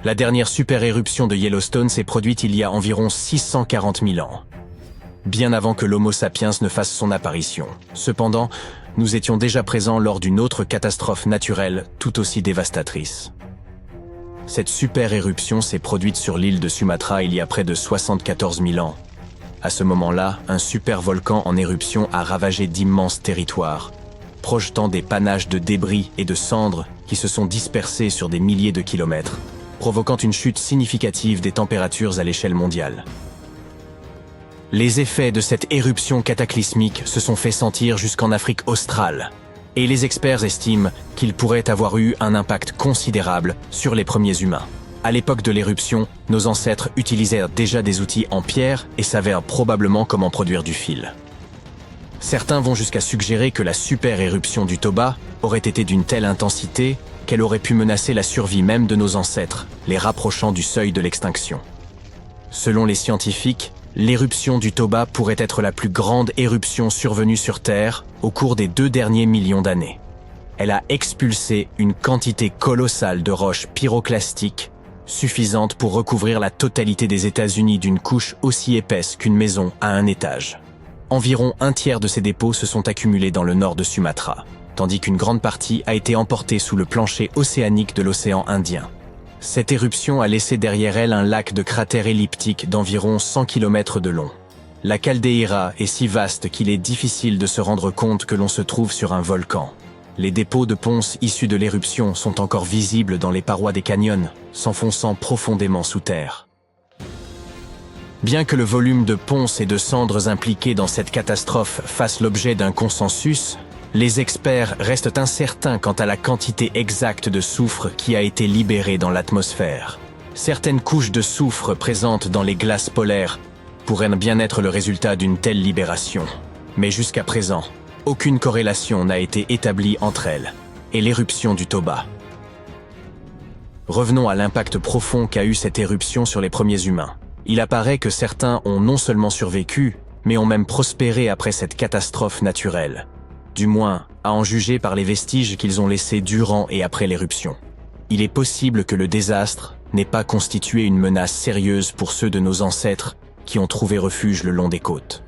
La dernière super-éruption de Yellowstone s'est produite il y a environ 640 000 ans, bien avant que l'Homo sapiens ne fasse son apparition. Cependant, nous étions déjà présents lors d'une autre catastrophe naturelle tout aussi dévastatrice. Cette super-éruption s'est produite sur l'île de Sumatra il y a près de 74 000 ans. À ce moment-là, un super-volcan en éruption a ravagé d'immenses territoires, projetant des panaches de débris et de cendres qui se sont dispersés sur des milliers de kilomètres, provoquant une chute significative des températures à l'échelle mondiale. Les effets de cette éruption cataclysmique se sont fait sentir jusqu'en Afrique australe, et les experts estiment qu'il pourrait avoir eu un impact considérable sur les premiers humains. À l'époque de l'éruption, nos ancêtres utilisèrent déjà des outils en pierre et savaient probablement comment produire du fil. Certains vont jusqu'à suggérer que la super-éruption du Toba aurait été d'une telle intensité qu'elle aurait pu menacer la survie même de nos ancêtres, les rapprochant du seuil de l'extinction. Selon les scientifiques, l'éruption du Toba pourrait être la plus grande éruption survenue sur Terre au cours des 2 derniers millions d'années. Elle a expulsé une quantité colossale de roches pyroclastiques, suffisante pour recouvrir la totalité des États-Unis d'une couche aussi épaisse qu'une maison à un étage. Environ un tiers de ces dépôts se sont accumulés dans le nord de Sumatra, tandis qu'une grande partie a été emportée sous le plancher océanique de l'océan Indien. Cette éruption a laissé derrière elle un lac de cratères elliptiques d'environ 100 km de long. La caldeira est si vaste qu'il est difficile de se rendre compte que l'on se trouve sur un volcan. Les dépôts de ponce issus de l'éruption sont encore visibles dans les parois des canyons, s'enfonçant profondément sous terre. Bien que le volume de ponce et de cendres impliqués dans cette catastrophe fasse l'objet d'un consensus, les experts restent incertains quant à la quantité exacte de soufre qui a été libérée dans l'atmosphère. Certaines couches de soufre présentes dans les glaces polaires pourraient bien être le résultat d'une telle libération. Mais jusqu'à présent, aucune corrélation n'a été établie entre elles et l'éruption du Toba. Revenons à l'impact profond qu'a eu cette éruption sur les premiers humains. Il apparaît que certains ont non seulement survécu, mais ont même prospéré après cette catastrophe naturelle. Du moins, à en juger par les vestiges qu'ils ont laissés durant et après l'éruption. Il est possible que le désastre n'ait pas constitué une menace sérieuse pour ceux de nos ancêtres qui ont trouvé refuge le long des côtes.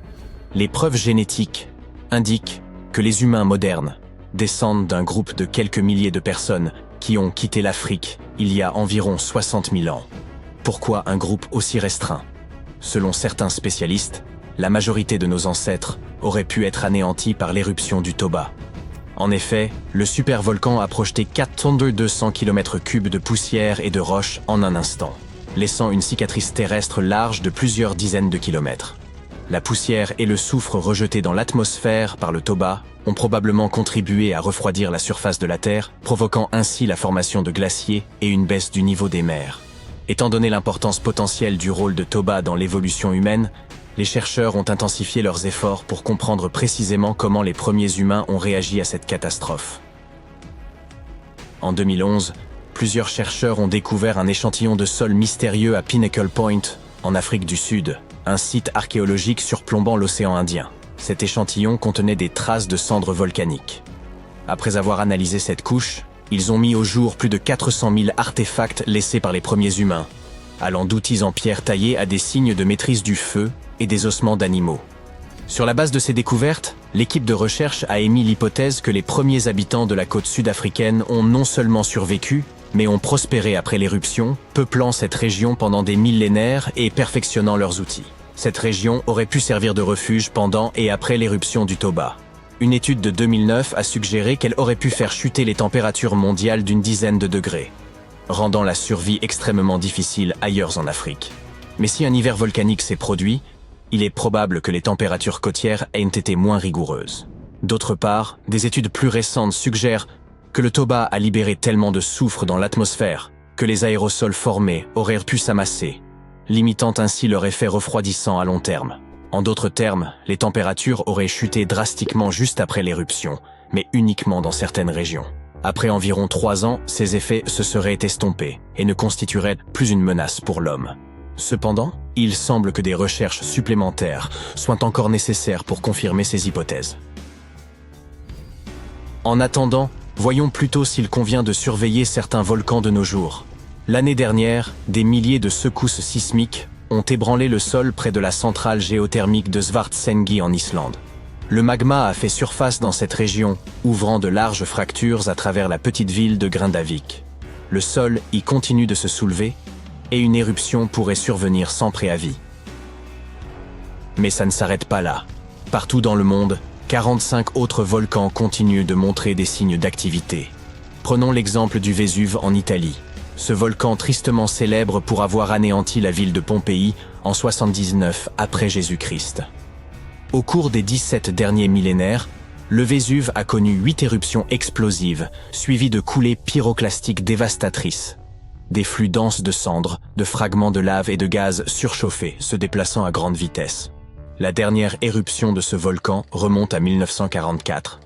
Les preuves génétiques indiquent que les humains modernes descendent d'un groupe de quelques milliers de personnes qui ont quitté l'Afrique il y a environ 60 000 ans. Pourquoi un groupe aussi restreint? Selon certains spécialistes, la majorité de nos ancêtres aurait pu être anéantie par l'éruption du Toba. En effet, le supervolcan a projeté 4200 km3 de poussière et de roches en un instant, laissant une cicatrice terrestre large de plusieurs dizaines de kilomètres. La poussière et le soufre rejetés dans l'atmosphère par le Toba ont probablement contribué à refroidir la surface de la Terre, provoquant ainsi la formation de glaciers et une baisse du niveau des mers. Étant donné l'importance potentielle du rôle de Toba dans l'évolution humaine, les chercheurs ont intensifié leurs efforts pour comprendre précisément comment les premiers humains ont réagi à cette catastrophe. En 2011, plusieurs chercheurs ont découvert un échantillon de sol mystérieux à Pinnacle Point, en Afrique du Sud, un site archéologique surplombant l'océan Indien. Cet échantillon contenait des traces de cendres volcaniques. Après avoir analysé cette couche, ils ont mis au jour plus de 400 000 artefacts laissés par les premiers humains, allant d'outils en pierre taillés à des signes de maîtrise du feu et des ossements d'animaux. Sur la base de ces découvertes, l'équipe de recherche a émis l'hypothèse que les premiers habitants de la côte sud-africaine ont non seulement survécu, mais ont prospéré après l'éruption, peuplant cette région pendant des millénaires et perfectionnant leurs outils. Cette région aurait pu servir de refuge pendant et après l'éruption du Toba. Une étude de 2009 a suggéré qu'elle aurait pu faire chuter les températures mondiales d'une dizaine de degrés, rendant la survie extrêmement difficile ailleurs en Afrique. Mais si un hiver volcanique s'est produit, il est probable que les températures côtières aient été moins rigoureuses. D'autre part, des études plus récentes suggèrent que le Toba a libéré tellement de soufre dans l'atmosphère que les aérosols formés auraient pu s'amasser, limitant ainsi leur effet refroidissant à long terme. En d'autres termes, les températures auraient chuté drastiquement juste après l'éruption, mais uniquement dans certaines régions. Après environ 3 ans, ces effets se seraient estompés et ne constitueraient plus une menace pour l'homme. Cependant, il semble que des recherches supplémentaires soient encore nécessaires pour confirmer ces hypothèses. En attendant, voyons plutôt s'il convient de surveiller certains volcans de nos jours. L'année dernière, des milliers de secousses sismiques ont ébranlé le sol près de la centrale géothermique de Svartsengi en Islande. Le magma a fait surface dans cette région, ouvrant de larges fractures à travers la petite ville de Grindavik. Le sol y continue de se soulever, et une éruption pourrait survenir sans préavis. Mais ça ne s'arrête pas là. Partout dans le monde, 45 autres volcans continuent de montrer des signes d'activité. Prenons l'exemple du Vésuve en Italie. Ce volcan tristement célèbre pour avoir anéanti la ville de Pompéi en 79 après Jésus-Christ. Au cours des 17 derniers millénaires, le Vésuve a connu 8 éruptions explosives, suivies de coulées pyroclastiques dévastatrices. Des flux denses de cendres, de fragments de lave et de gaz surchauffés se déplaçant à grande vitesse. La dernière éruption de ce volcan remonte à 1944.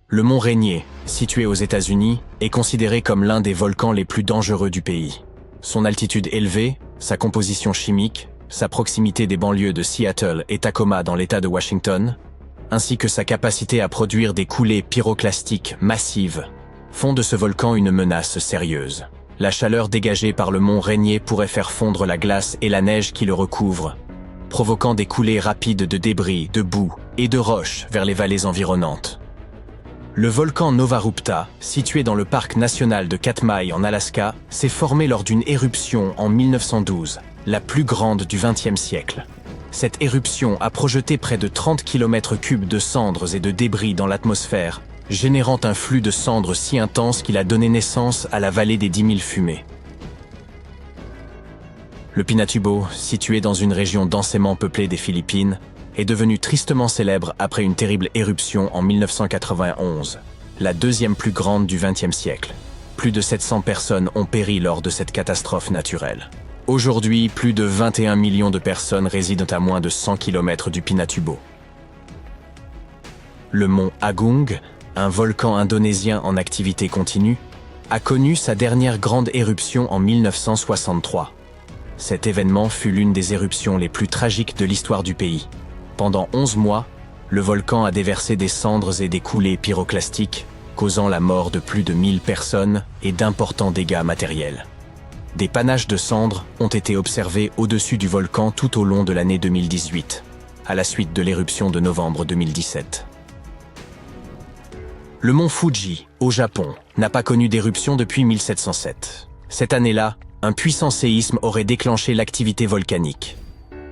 Le mont Rainier, situé aux États-Unis, est considéré comme l'un des volcans les plus dangereux du pays. Son altitude élevée, sa composition chimique, sa proximité des banlieues de Seattle et Tacoma dans l'État de Washington, ainsi que sa capacité à produire des coulées pyroclastiques massives, font de ce volcan une menace sérieuse. La chaleur dégagée par le mont Rainier pourrait faire fondre la glace et la neige qui le recouvre, provoquant des coulées rapides de débris, de boue et de roches vers les vallées environnantes. Le volcan Novarupta, situé dans le parc national de Katmai en Alaska, s'est formé lors d'une éruption en 1912, la plus grande du XXe siècle. Cette éruption a projeté près de 30 km3 de cendres et de débris dans l'atmosphère, générant un flux de cendres si intense qu'il a donné naissance à la vallée des 10 000 fumées. Le Pinatubo, situé dans une région densément peuplée des Philippines, est devenu tristement célèbre après une terrible éruption en 1991, la deuxième plus grande du XXe siècle. Plus de 700 personnes ont péri lors de cette catastrophe naturelle. Aujourd'hui, plus de 21 millions de personnes résident à moins de 100 km du Pinatubo. Le mont Agung, un volcan indonésien en activité continue, a connu sa dernière grande éruption en 1963. Cet événement fut l'une des éruptions les plus tragiques de l'histoire du pays. Pendant 11 mois, le volcan a déversé des cendres et des coulées pyroclastiques, causant la mort de plus de 1000 personnes et d'importants dégâts matériels. Des panaches de cendres ont été observés au-dessus du volcan tout au long de l'année 2018, à la suite de l'éruption de novembre 2017. Le mont Fuji, au Japon, n'a pas connu d'éruption depuis 1707. Cette année-là, un puissant séisme aurait déclenché l'activité volcanique.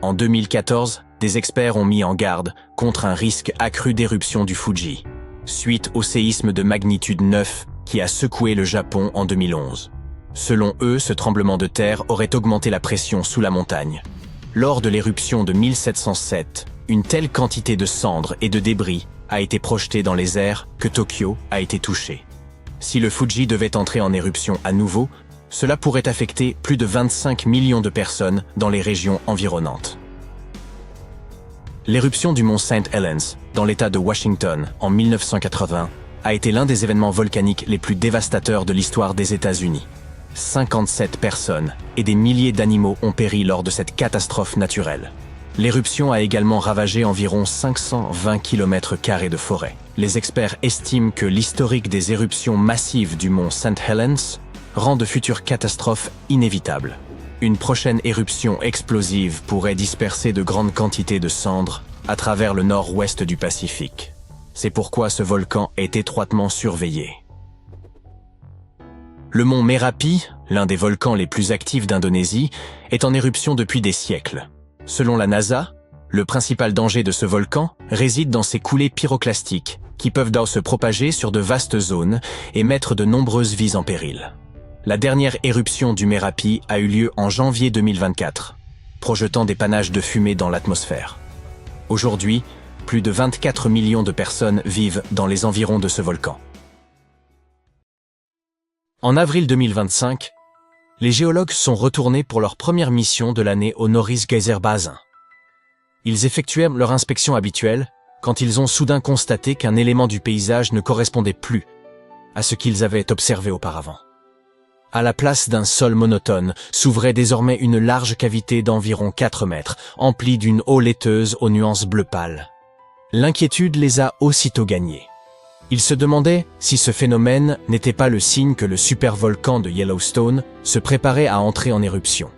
En 2014, des experts ont mis en garde contre un risque accru d'éruption du Fuji, suite au séisme de magnitude 9 qui a secoué le Japon en 2011. Selon eux, ce tremblement de terre aurait augmenté la pression sous la montagne. Lors de l'éruption de 1707, une telle quantité de cendres et de débris a été projetée dans les airs que Tokyo a été touché. Si le Fuji devait entrer en éruption à nouveau, cela pourrait affecter plus de 25 millions de personnes dans les régions environnantes. L'éruption du mont St. Helens, dans l'État de Washington, en 1980, a été l'un des événements volcaniques les plus dévastateurs de l'histoire des États-Unis. 57 personnes et des milliers d'animaux ont péri lors de cette catastrophe naturelle. L'éruption a également ravagé environ 520 km² de forêt. Les experts estiment que l'historique des éruptions massives du mont St. Helens rend de futures catastrophes inévitables. Une prochaine éruption explosive pourrait disperser de grandes quantités de cendres à travers le nord-ouest du Pacifique. C'est pourquoi ce volcan est étroitement surveillé. Le mont Merapi, l'un des volcans les plus actifs d'Indonésie, est en éruption depuis des siècles. Selon la NASA, le principal danger de ce volcan réside dans ses coulées pyroclastiques qui peuvent se propager sur de vastes zones et mettre de nombreuses vies en péril. La dernière éruption du Merapi a eu lieu en janvier 2024, projetant des panaches de fumée dans l'atmosphère. Aujourd'hui, plus de 24 millions de personnes vivent dans les environs de ce volcan. En avril 2025, les géologues sont retournés pour leur première mission de l'année au Norris Geyser Basin. Ils effectuaient leur inspection habituelle quand ils ont soudain constaté qu'un élément du paysage ne correspondait plus à ce qu'ils avaient observé auparavant. À la place d'un sol monotone, s'ouvrait désormais une large cavité d'environ 4 mètres, emplie d'une eau laiteuse aux nuances bleu pâle. L'inquiétude les a aussitôt gagnés. Il se demandait si ce phénomène n'était pas le signe que le supervolcan de Yellowstone se préparait à entrer en éruption.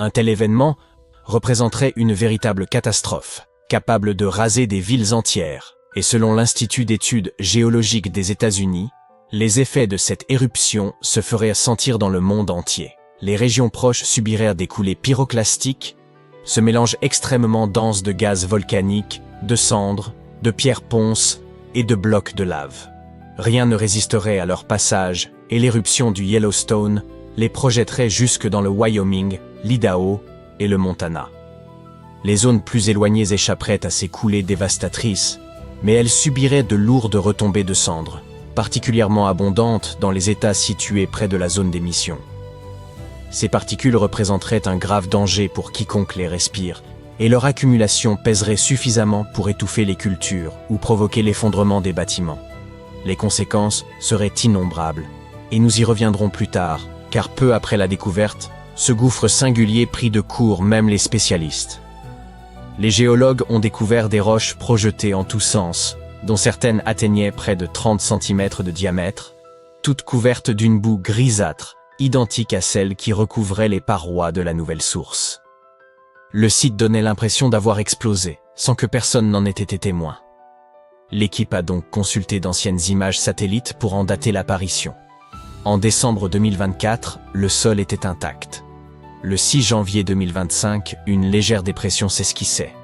Un tel événement représenterait une véritable catastrophe, capable de raser des villes entières, et selon l'Institut d'études géologiques des États-Unis, les effets de cette éruption se feraient sentir dans le monde entier. Les régions proches subiraient des coulées pyroclastiques, ce mélange extrêmement dense de gaz volcaniques, de cendres, de pierres ponces et de blocs de lave. Rien ne résisterait à leur passage et l'éruption du Yellowstone les projetterait jusque dans le Wyoming, l'Idaho et le Montana. Les zones plus éloignées échapperaient à ces coulées dévastatrices, mais elles subiraient de lourdes retombées de cendres, particulièrement abondantes dans les États situés près de la zone d'émission. Ces particules représenteraient un grave danger pour quiconque les respire, et leur accumulation pèserait suffisamment pour étouffer les cultures ou provoquer l'effondrement des bâtiments. Les conséquences seraient innombrables, et nous y reviendrons plus tard, car peu après la découverte, ce gouffre singulier prit de court même les spécialistes. Les géologues ont découvert des roches projetées en tous sens, dont certaines atteignaient près de 30 cm de diamètre, toutes couvertes d'une boue grisâtre, identique à celle qui recouvrait les parois de la nouvelle source. Le site donnait l'impression d'avoir explosé, sans que personne n'en ait été témoin. L'équipe a donc consulté d'anciennes images satellites pour en dater l'apparition. En décembre 2024, le sol était intact. Le 6 janvier 2025, une légère dépression s'esquissait.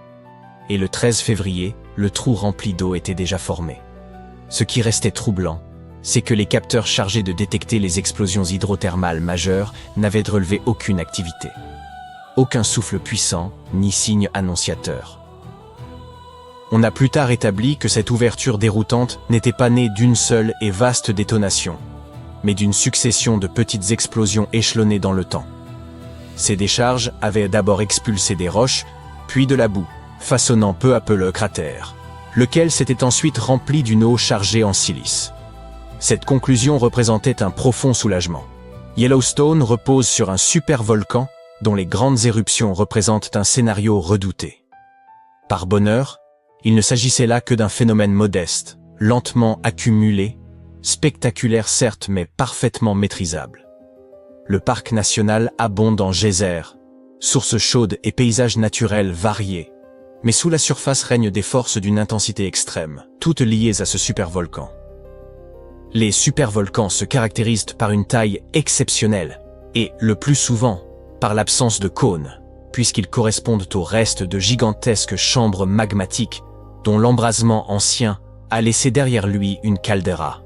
Et le 13 février, le trou rempli d'eau était déjà formé. Ce qui restait troublant, c'est que les capteurs chargés de détecter les explosions hydrothermales majeures n'avaient relevé aucune activité. Aucun souffle puissant, ni signe annonciateur. On a plus tard établi que cette ouverture déroutante n'était pas née d'une seule et vaste détonation, mais d'une succession de petites explosions échelonnées dans le temps. Ces décharges avaient d'abord expulsé des roches, puis de la boue, façonnant peu à peu le cratère, lequel s'était ensuite rempli d'une eau chargée en silice. Cette conclusion représentait un profond soulagement. Yellowstone repose sur un supervolcan dont les grandes éruptions représentent un scénario redouté. Par bonheur, il ne s'agissait là que d'un phénomène modeste, lentement accumulé, spectaculaire certes mais parfaitement maîtrisable. Le parc national abonde en geysers, sources chaudes et paysages naturels variés, mais sous la surface règnent des forces d'une intensité extrême, toutes liées à ce supervolcan. Les supervolcans se caractérisent par une taille exceptionnelle et, le plus souvent, par l'absence de cônes, puisqu'ils correspondent au reste de gigantesques chambres magmatiques dont l'embrasement ancien a laissé derrière lui une caldeira.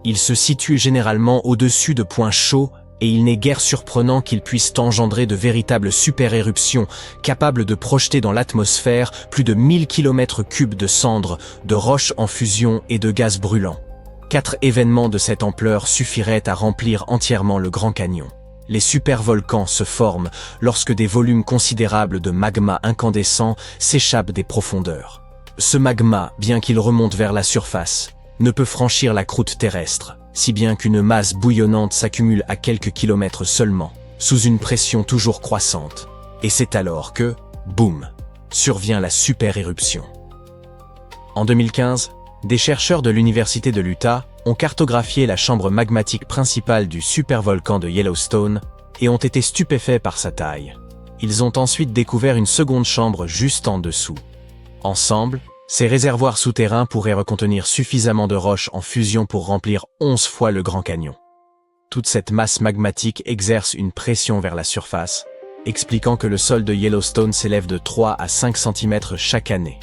Ils se situent généralement au-dessus de points chauds et il n'est guère surprenant qu'ils puissent engendrer de véritables super-éruptions capables de projeter dans l'atmosphère plus de 1000 km3 de cendres, de roches en fusion et de gaz brûlants. 4 événements de cette ampleur suffiraient à remplir entièrement le Grand Canyon. Les supervolcans se forment lorsque des volumes considérables de magma incandescent s'échappent des profondeurs. Ce magma, bien qu'il remonte vers la surface, ne peut franchir la croûte terrestre, si bien qu'une masse bouillonnante s'accumule à quelques kilomètres seulement, sous une pression toujours croissante. Et c'est alors que, boum, survient la super-éruption. En 2015, des chercheurs de l'Université de l'Utah ont cartographié la chambre magmatique principale du supervolcan de Yellowstone et ont été stupéfaits par sa taille. Ils ont ensuite découvert une seconde chambre juste en dessous. Ensemble, ces réservoirs souterrains pourraient recontenir suffisamment de roches en fusion pour remplir 11 fois le Grand Canyon. Toute cette masse magmatique exerce une pression vers la surface, expliquant que le sol de Yellowstone s'élève de 3 à 5 cm chaque année.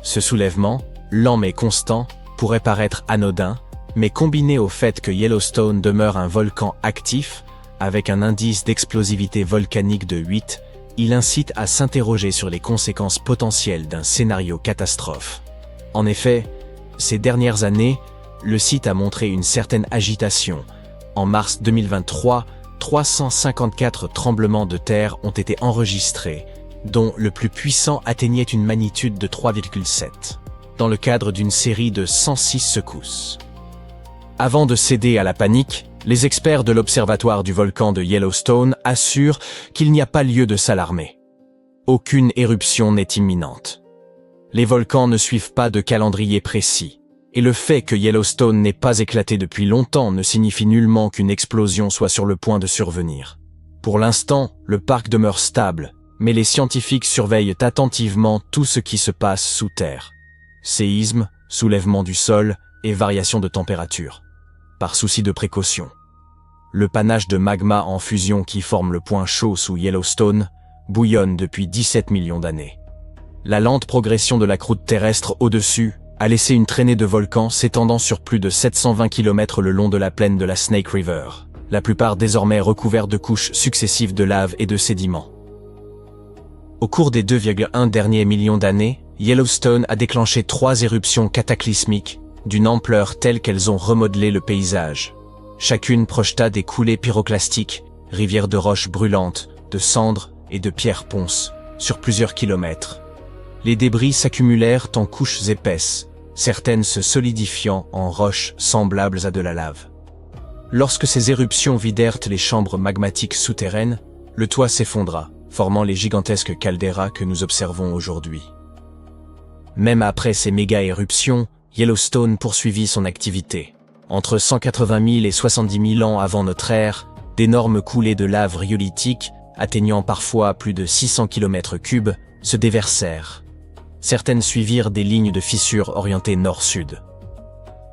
Ce soulèvement, lent mais constant, pourrait paraître anodin, mais combiné au fait que Yellowstone demeure un volcan actif, avec un indice d'explosivité volcanique de 8, il incite à s'interroger sur les conséquences potentielles d'un scénario catastrophe. En effet, ces dernières années, le site a montré une certaine agitation. En mars 2023, 354 tremblements de terre ont été enregistrés, dont le plus puissant atteignait une magnitude de 3,7, dans le cadre d'une série de 106 secousses. Avant de céder à la panique, les experts de l'observatoire du volcan de Yellowstone assurent qu'il n'y a pas lieu de s'alarmer. Aucune éruption n'est imminente. Les volcans ne suivent pas de calendrier précis, et le fait que Yellowstone n'ait pas éclaté depuis longtemps ne signifie nullement qu'une explosion soit sur le point de survenir. Pour l'instant, le parc demeure stable, mais les scientifiques surveillent attentivement tout ce qui se passe sous terre. Séismes, soulèvement du sol et variations de température. Par souci de précaution. Le panache de magma en fusion qui forme le point chaud sous Yellowstone bouillonne depuis 17 millions d'années. La lente progression de la croûte terrestre au-dessus a laissé une traînée de volcans s'étendant sur plus de 720 km le long de la plaine de la Snake River, la plupart désormais recouverts de couches successives de lave et de sédiments. Au cours des 2,1 derniers millions d'années, Yellowstone a déclenché 3 éruptions cataclysmiques d'une ampleur telle qu'elles ont remodelé le paysage. Chacune projeta des coulées pyroclastiques, rivières de roches brûlantes, de cendres et de pierres ponces, sur plusieurs kilomètres. Les débris s'accumulèrent en couches épaisses, certaines se solidifiant en roches semblables à de la lave. Lorsque ces éruptions vidèrent les chambres magmatiques souterraines, le toit s'effondra, formant les gigantesques calderas que nous observons aujourd'hui. Même après ces méga-éruptions, Yellowstone poursuivit son activité. Entre 180 000 et 70 000 ans avant notre ère, d'énormes coulées de lave rhyolitique, atteignant parfois plus de 600 km3, se déversèrent. Certaines suivirent des lignes de fissures orientées nord-sud.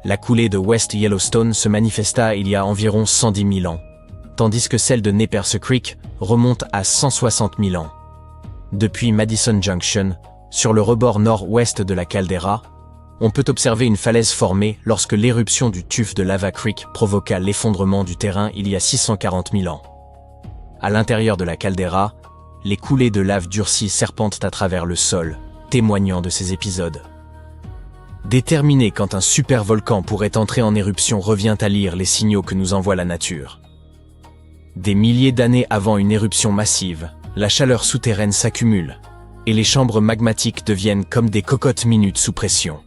La coulée de West Yellowstone se manifesta il y a environ 110 000 ans, tandis que celle de Neperse Creek remonte à 160 000 ans. Depuis Madison Junction, sur le rebord nord-ouest de la caldeira, on peut observer une falaise formée lorsque l'éruption du tuf de Lava Creek provoqua l'effondrement du terrain il y a 640 000 ans. À l'intérieur de la caldeira, les coulées de lave durcie serpentent à travers le sol, témoignant de ces épisodes. Déterminer quand un supervolcan pourrait entrer en éruption revient à lire les signaux que nous envoie la nature. Des milliers d'années avant une éruption massive, la chaleur souterraine s'accumule, et les chambres magmatiques deviennent comme des cocottes minutes sous pression.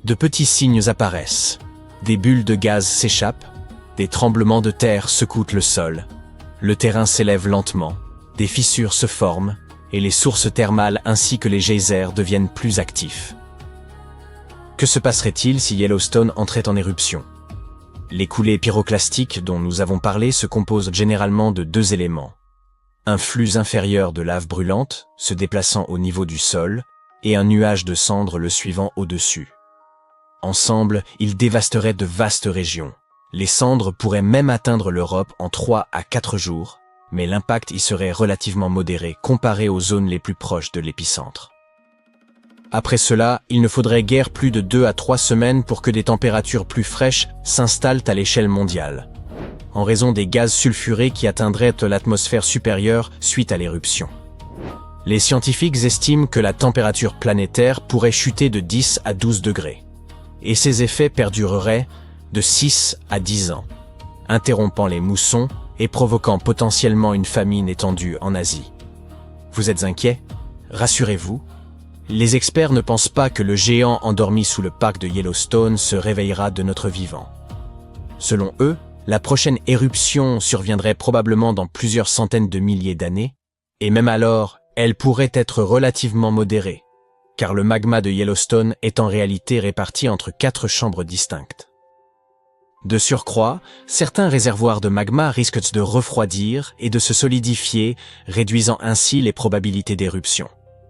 De petits signes apparaissent. Des bulles de gaz s'échappent, des tremblements de terre secouent le sol, le terrain s'élève lentement, des fissures se forment, et les sources thermales ainsi que les geysers deviennent plus actifs. Que se passerait-il si Yellowstone entrait en éruption? Les coulées pyroclastiques dont nous avons parlé se composent généralement de 2 éléments. Un flux inférieur de lave brûlante, se déplaçant au niveau du sol, et un nuage de cendres le suivant au-dessus. Ensemble, ils dévasteraient de vastes régions. Les cendres pourraient même atteindre l'Europe en 3 à 4 jours, mais l'impact y serait relativement modéré comparé aux zones les plus proches de l'épicentre. Après cela, il ne faudrait guère plus de 2 à 3 semaines pour que des températures plus fraîches s'installent à l'échelle mondiale, en raison des gaz sulfurés qui atteindraient l'atmosphère supérieure suite à l'éruption. Les scientifiques estiment que la température planétaire pourrait chuter de 10 à 12 degrés, et ces effets perdureraient de 6 à 10 ans, interrompant les moussons et provoquant potentiellement une famine étendue en Asie. Vous êtes inquiets? Rassurez-vous, les experts ne pensent pas que le géant endormi sous le parc de Yellowstone se réveillera de notre vivant. Selon eux, la prochaine éruption surviendrait probablement dans plusieurs centaines de milliers d'années, et même alors, elle pourrait être relativement modérée, car le magma de Yellowstone est en réalité réparti entre 4 chambres distinctes. De surcroît, certains réservoirs de magma risquent de refroidir et de se solidifier, réduisant ainsi les probabilités d'éruption.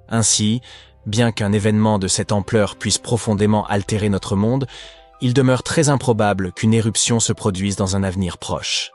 Ainsi, bien qu'un événement de cette ampleur puisse profondément altérer notre monde, il demeure très improbable qu'une éruption se produise dans un avenir proche.